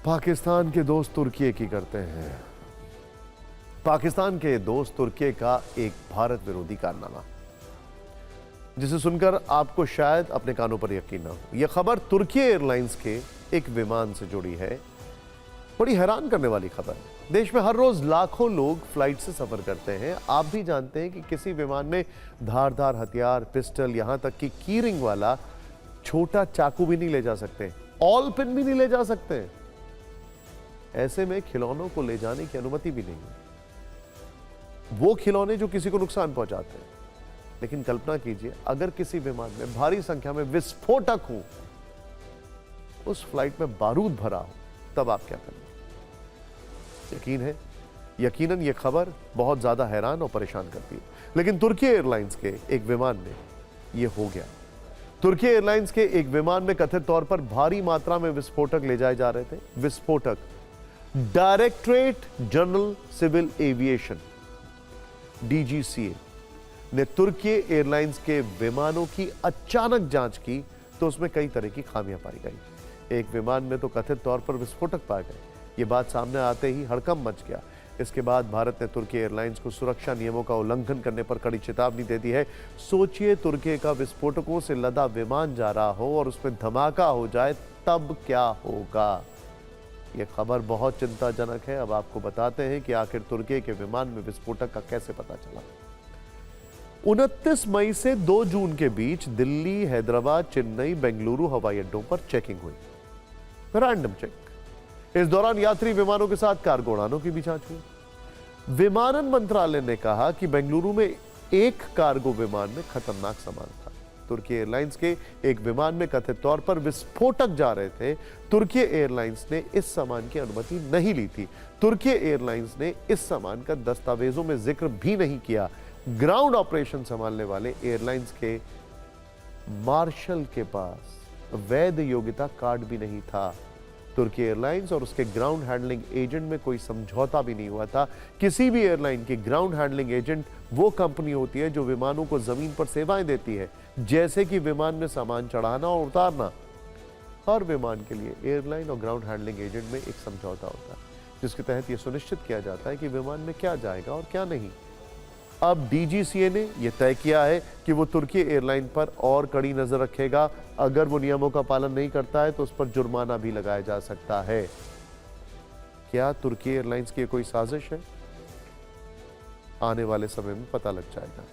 पाकिस्तान के दोस्त तुर्की की करते हैं। पाकिस्तान के दोस्त तुर्की का एक भारत विरोधी कारनामा, जिसे सुनकर आपको शायद अपने कानों पर यकीन ना हो। यह खबर तुर्की एयरलाइंस के एक विमान से जुड़ी है। बड़ी हैरान करने वाली खबर है। देश में हर रोज लाखों लोग फ्लाइट से सफर करते हैं। आप भी जानते हैं कि किसी विमान में धारदार हथियार, पिस्टल, यहां तक कि कीरिंग वाला छोटा चाकू भी नहीं ले जा सकते, ऑल पिन भी नहीं ले जा सकते। ऐसे में खिलौनों को ले जाने की अनुमति भी नहीं है, वो खिलौने जो किसी को नुकसान पहुंचाते हैं। लेकिन कल्पना कीजिए, अगर किसी विमान में भारी संख्या में विस्फोटक हो, उस फ्लाइट में बारूद भरा हो, तब आप क्या करेंगे? यकीनन यह खबर बहुत ज्यादा हैरान और परेशान करती है। लेकिन तुर्की एयरलाइंस के एक विमान में यह हो गया। तुर्की एयरलाइंस के एक विमान में कथित तौर पर भारी मात्रा में विस्फोटक ले जाए जा रहे थे। विस्फोटक directorate general civil aviation DGCA ने तुर्की एयरलाइंस के विमानों की अचानक जांच की तो उसमें कई तरह की खामियां पाई गई। एक विमान में तो कथित तौर पर विस्फोटक पाए गए। ये बात सामने आते ही हड़कंप मच गया। इसके बाद भारत ने तुर्की एयरलाइंस को सुरक्षा नियमों का उल्लंघन करने पर कड़ी चेतावनी दे दी है। सोचिए, तुर्की का विस्फोटकों से लदा विमान जा रहा हो और उसमें धमाका हो जाए, तब क्या होगा? यह खबर बहुत चिंताजनक है। अब आपको बताते हैं कि आखिर तुर्की के विमान में विस्फोटक का कैसे पता चला। 29 मई से 2 जून के बीच दिल्ली, हैदराबाद, चेन्नई, बेंगलुरु हवाई अड्डों पर चेकिंग हुई, रैंडम चेक। इस दौरान यात्री विमानों के साथ कार्गो उड़ानों की भी जांच हुई। विमानन मंत्रालय ने कहा कि बेंगलुरु में एक कार्गो विमान में खतरनाक सामान था। तुर्की एयरलाइंस के एक विमान में कथित तौर पर विस्फोटक जा रहे थे। तुर्की एयरलाइंस ने इस सामान की अनुमति नहीं ली थी। तुर्की एयरलाइंस ने इस सामान का दस्तावेजों में जिक्र भी नहीं किया। ग्राउंड ऑपरेशन संभालने वाले एयरलाइंस के मार्शल के पास वैध योग्यता कार्ड भी नहीं था। तुर्की एयरलाइंस और उसके ग्राउंड हैंडलिंग एजेंट में कोई समझौता भी नहीं हुआ था। किसी भी एयरलाइन की ग्राउंड हैंडलिंग एजेंट वो कंपनी होती है जो विमानों को जमीन पर सेवाएं देती है, जैसे कि विमान में सामान चढ़ाना और उतारना। हर विमान के लिए एयरलाइन और ग्राउंड हैंडलिंग एजेंट में एक समझौता होता है, जिसके तहत यह सुनिश्चित किया जाता है कि विमान में क्या जाएगा और क्या नहीं। अब डीजीसीए ने यह तय किया है कि वो तुर्की एयरलाइन पर और कड़ी नजर रखेगा। अगर वो नियमों का पालन नहीं करता है तो उस पर जुर्माना भी लगाया जा सकता है। क्या तुर्की एयरलाइंस की कोई साजिश है? आने वाले समय में पता लग जाएगा।